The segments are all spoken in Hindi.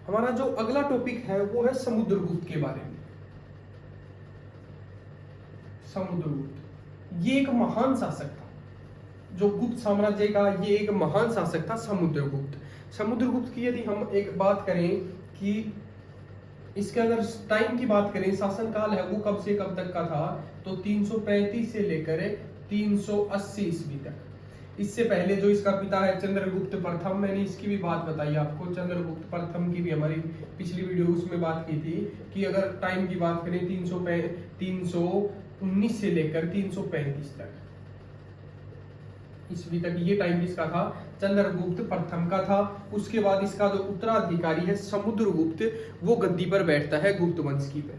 हमारा जो अगला टॉपिक है वो है समुद्रगुप्त के बारे में। समुद्रगुप्त ये एक महान शासक था, जो गुप्त साम्राज्य का ये एक महान शासक था समुद्रगुप्त। समुद्रगुप्त की यदि हम एक बात करें कि इसके अगर टाइम की बात करें, शासन काल है वो कब से कब तक का था, तो 335 से लेकर 380 ईस्वी तक। इससे पहले जो इसका पिता है चंद्रगुप्त प्रथम, मैंने इसकी भी बात बताई आपको, चंद्रगुप्त प्रथम की भी हमारी पिछली वीडियो उसमें बात की थी कि अगर टाइम की बात करें 319 से लेकर 335 तक ईस्वी तक, ये टाइम किसका था, चंद्रगुप्त प्रथम का था। उसके बाद इसका जो उत्तराधिकारी है समुद्रगुप्त, वो गद्दी पर बैठता है गुप्त वंश की पे,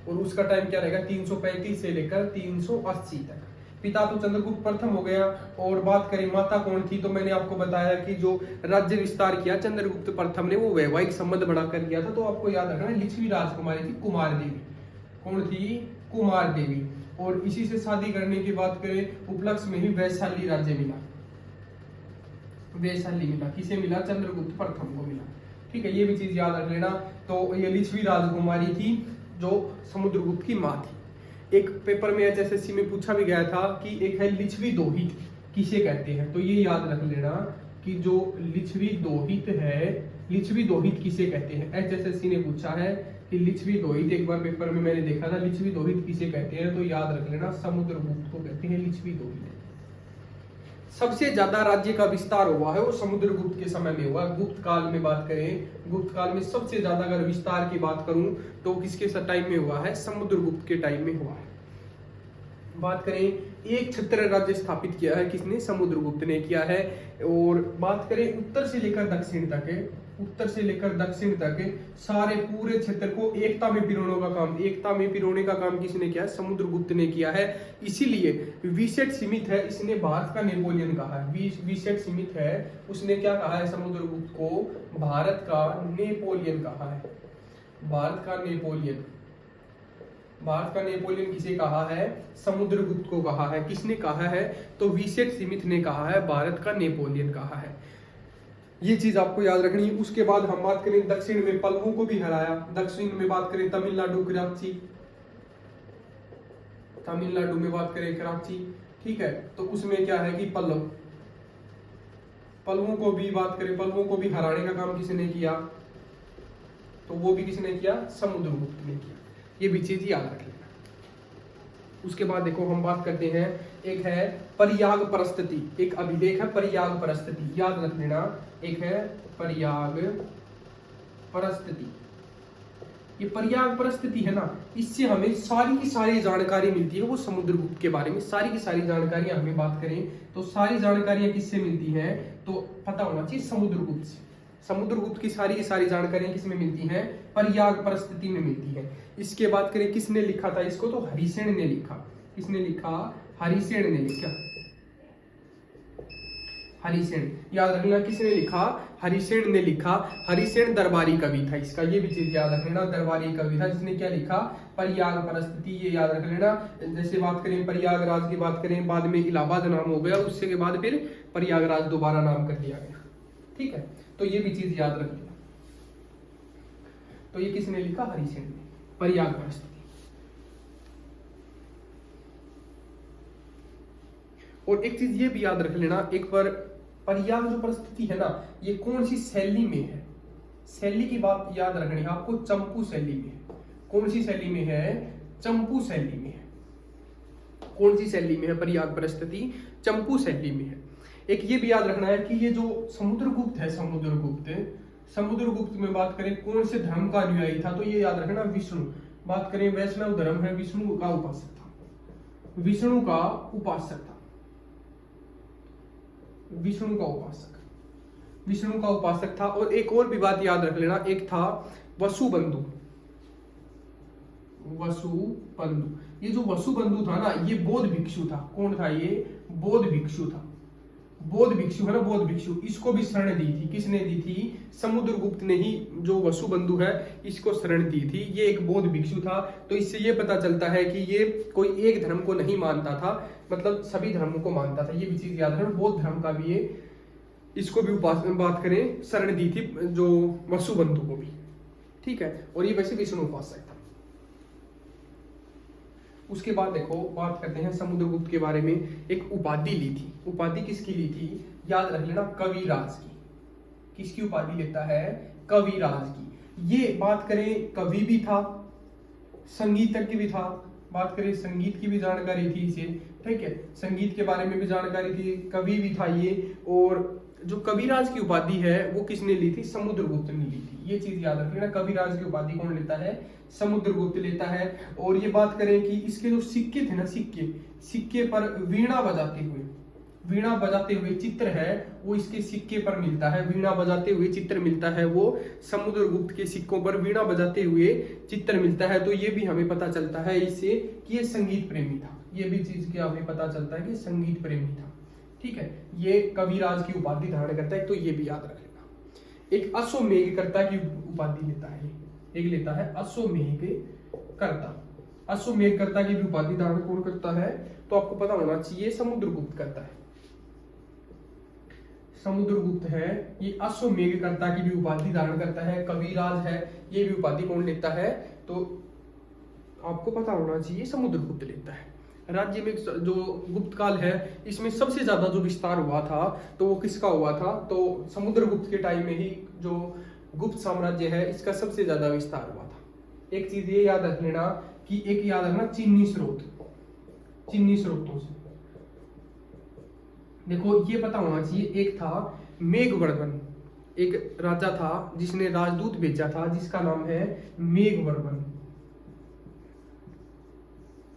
और उसका टाइम क्या रहेगा 335 से लेकर 380 तक। पिता तो चंद्रगुप्त प्रथम हो गया। और बात करें माता कौन थी, तो मैंने आपको बताया कि जो राज्य विस्तार किया चंद्रगुप्त प्रथम ने वो वैवाहिक संबंध बढ़ाकर किया था। तो आपको याद रखना लिच्छवी राजकुमारी थी कुमार देवी। कौन थी, कुमार देवी। और इसी से शादी करने की बात करें, उपलक्ष्य में ही वैशाली राज्य मिला, वैशाली मिला, किसे मिला, चंद्रगुप्त प्रथम को मिला। ठीक है, ये भी चीज याद रख लेना। तो ये लिच्छवी राजकुमारी थी जो समुद्रगुप्त की माँ थी। एक पेपर में एचएसएससी में पूछा भी गया था कि एक है लिच्छवी दोहित, किसे कहते हैं, तो ये याद रख लेना कि जो लिच्छवी दोहित है, लिच्छवी दोहित किसे कहते हैं। एचएसएससी ने पूछा है कि लिच्छवी दोहित, एक बार पेपर में मैंने देखा था, लिच्छवी दोहित किसे कहते हैं, तो याद रख लेना समुद्रगुप्त को कहते हैं लिच्छवी दोहित। सबसे ज्यादा राज्य का विस्तार हुआ है वो समुद्रगुप्त के समय में हुआ। गुप्त काल में बात करें, गुप्त काल में सबसे ज्यादा अगर विस्तार की बात करूं तो किसके टाइम में हुआ है, समुद्रगुप्त के टाइम में हुआ है। बात करें एक छत्र राज्य स्थापित किया है किसने, समुद्रगुप्त ने किया है। और बात करें उत्तर से लेकर दक्षिण तक, उत्तर से लेकर दक्षिण तक सारे पूरे क्षेत्र को एकता में पिरोने का काम, एकता में पिरोने का काम किसने किया है, समुद्रगुप्त ने किया है। इसीलिए विसेट सीमित है, इसने भारत का नेपोलियन कहा है। विसेट सीमित है, उसने क्या कहा है, समुद्रगुप्त को भारत का नेपोलियन कहा है। भारत का नेपोलियन, भारत का नेपोलियन किसे कहा है, समुद्रगुप्त को कहा है। किसने कहा है, तो विसेट सीमित ने कहा है, भारत का नेपोलियन कहा है। ये चीज आपको याद रखनी है। उसके बाद हम बात करें दक्षिण में पल्लवों को भी हराया। दक्षिण में बात करें तमिलनाडु, कराची, तमिलनाडु में बात करें कराची, ठीक है, तो उसमें क्या है कि पल्लव, पल्लवों को भी बात करें, पल्लवों को भी हराने का काम किसने किया, तो वो भी किसने किया, समुद्रगुप्त ने किया। ये भी चीज याद रख लेना। उसके बाद देखो हम बात करते हैं, एक है परियाग परिस्थिति, एक अभिलेख है परियाग परिस्थिति, याद रख लेना। एक है परियाग परिस्थिति। ये परियाग परिस्थिति है ना, इससे हमें सारी की सारी जानकारी मिलती है वो समुद्रगुप्त के बारे में। सारी की सारी जानकारियां हमें बात करें तो सारी जानकारियां किससे मिलती हैं, तो पता होना चाहिए समुद्रगुप्त से। समुद्रगुप्त की सारी जानकारियां किसमें मिलती हैं, परियाग परिस्थिति में मिलती है। इसके बाद करें किसने लिखा था इसको, तो हरिसेन ने लिखा। किसने लिखा, हरिसेन ने लिखा। हरिसेन, याद रखना किसने लिखा, हरिसेन ने लिखा। हरिसेन दरबारी कवि था इसका, ये भी चीज याद रख लेना, दरबारी कवि था जिसने क्या लिखा, परियाग परिस्थिति, ये याद रख लेना। जैसे बात करें प्रयागराज की बात करें, बाद में इलाहाबाद नाम हो गया, उससे के बाद फिर प्रयागराज दोबारा नाम कर दिया गया। ठीक है, तो ये भी चीज याद रख लेना। तो ये किसने लिखा, हरिसेन ने, परियाग परिस्थिति। और एक चीज ये भी याद रख लेना, एक बार परियाग जो परिस्थिति है ना, ये कौन सी शैली में है, शैली की बात याद रखनी है आपको, चंपू शैली में है। कौन सी शैली में है, चंपू शैली में है। कौन सी शैली में है परियाग परिस्थिति, चंपू शैली में है। एक ये भी याद रखना है कि ये जो समुद्रगुप्त है, समुद्रगुप्त में बात करें कौन से धर्म का अनुयायी था, तो ये याद रखना विष्णु। बात करें वैष्णव धर्म है, विष्णु का उपासक था, विष्णु का उपासक था, विष्णु का उपासक, विष्णु का उपासक था। और एक और भी बात याद रख लेना, एक था वसुबंधु। वसुबंधु, ये जो वसुबंधु था ना, ये बौद्ध भिक्षु था। कौन था ये, बौद्ध भिक्षु था। बौद्ध भिक्षु है ना, बौद्ध भिक्षु, इसको भी शरण दी थी। किसने दी थी, समुद्रगुप्त ने ही, जो वसुबंधु है इसको शरण दी थी। ये एक बौद्ध भिक्षु था। तो इससे ये पता चलता है कि ये कोई एक धर्म को नहीं मानता था, मतलब सभी धर्मों को मानता था। ये भी चीज याद रखना, बौद्ध धर्म का भी ये, इसको भी बात करें शरण दी थी जो वसुबंधु को भी। ठीक है, और ये वैसे विष्णु उपासक था। उसके बाद देखो बात करते हैं समुद्रगुप्त के बारे में। एक उपाधि ली थी, उपाधि किसकी ली थी, याद रख लेना, कविराज की। किसकी उपाधि लेता है, कविराज की। ये बात करें कवि भी था, संगीतज्ञ भी था, बात करें संगीत की भी जानकारी थी इसे, ठीक है, संगीत के बारे में भी जानकारी थी, कवि भी था ये। और जो कविराज की उपाधि है वो किसने ली थी, समुद्रगुप्त ने ली थी। ये चीज याद रखना, कविराज की उपाधि कौन लेता है, समुद्रगुप्त लेता है। और ये बात करें कि इसके जो सिक्के थे ना, सिक्के पर वीणा बजाते हुए चित्र है वो इसके सिक्के पर मिलता है। वीणा बजाते हुए चित्र मिलता है, वो समुद्रगुप्त के सिक्कों पर वीणा बजाते हुए चित्र मिलता है। तो ये भी हमें पता चलता है इससे कि ये संगीत प्रेमी था। ये भी चीज क्या हमें पता चलता है कि संगीत प्रेमी था, ठीक है। ये कविराज की उपाधि धारण करता है, तो ये भी याद रख लेना। एक अश्वमेधकर्ता की उपाधि लेता है, एक लेता है अश्वमेधकर्ता। अश्वमेधकर्ता की भी उपाधि धारण कौन करता है, तो आपको पता होना चाहिए समुद्रगुप्त करता है। समुद्रगुप्त है, ये अश्वमेधकर्ता की भी उपाधि धारण करता है। कविराज है, ये भी उपाधि कौन लेता है, तो आपको पता होना चाहिए समुद्रगुप्त लेता है। राज्य में जो गुप्त काल है इसमें सबसे ज्यादा जो विस्तार हुआ था तो वो किसका हुआ था, तो समुद्रगुप्त के टाइम में ही जो गुप्त साम्राज्य है इसका सबसे ज्यादा विस्तार हुआ था। एक चीज ये याद रख लेना कि एक याद रखना चीनी स्रोतों से देखो ये पता होना चाहिए। एक था मेघवर्मन, एक राजा था जिसने राजदूत भेजा था जिसका नाम है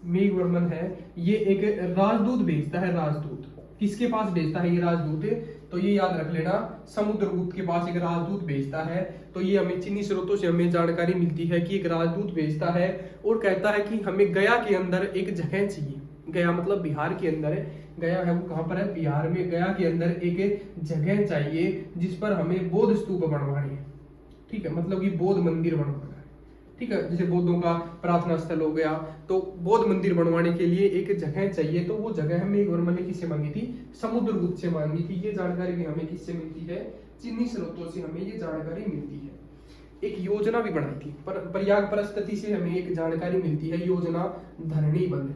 मेघवर्मन है। ये एक राजदूत भेजता है, राजदूत किसके पास भेजता है ये राजदूत, तो ये याद रख लेना समुद्रगुप्त के पास एक राजदूत भेजता है। तो ये हमें चीनी स्रोतों से हमें जानकारी मिलती है कि एक राजदूत भेजता है और कहता है कि हमें गया के अंदर एक जगह चाहिए। गया मतलब बिहार के अंदर है, गया है वो कहाँ पर है, बिहार में। गया के अंदर एक जगह चाहिए जिस पर हमें बौद्ध स्तूप बनवाने हैं, ठीक है, मतलब कि बौद्ध मंदिर बनवाना है, ठीक है, जैसे बौद्धों का प्रार्थना स्थल हो गया। तो बौद्ध मंदिर बनवाने के लिए एक जगह चाहिए, तो वो जगह हमें मेघवर्मन ने किससे मांगी थी, समुद्रगुप्त से मांगी थी। ये जानकारी भी हमें किससे मिलती है, चीनी स्रोतों से हमें ये जानकारी मिलती है। एक योजना भी बनाई थी, पर प्रयाग परिस्थिति से हमें एक जानकारी मिलती है, योजना धरणी बंद,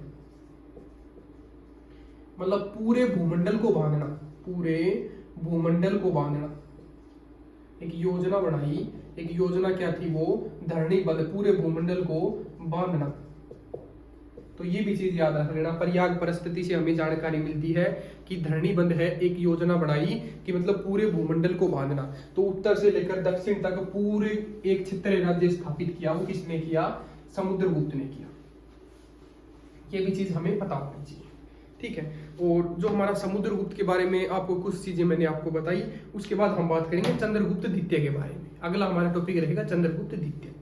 मतलब पूरे भूमंडल को बांधना, एक योजना बनाई। एक योजना क्या थी, वो धरणी बंद, पूरे भूमंडल को बांधना। तो ये भी चीज याद रख लेना, प्रयाग परिस्थिति से हमें जानकारी मिलती है कि धरणी बंद है, एक योजना बनाई कि मतलब पूरे भूमंडल को बांधना। तो उत्तर से लेकर दक्षिण तक पूरे एक क्षेत्रीय राज्य स्थापित किया, वो किसने किया, समुद्रगुप्त ने किया। ये भी चीज हमें पता होनी चाहिए, ठीक है। और जो हमारा समुद्रगुप्त के बारे में आपको कुछ चीजें मैंने आपको बताई, उसके बाद हम बात करेंगे चंद्रगुप्त द्वितीय के बारे में। अगला हमारा टॉपिक रहेगा चंद्रगुप्त द्वितीय।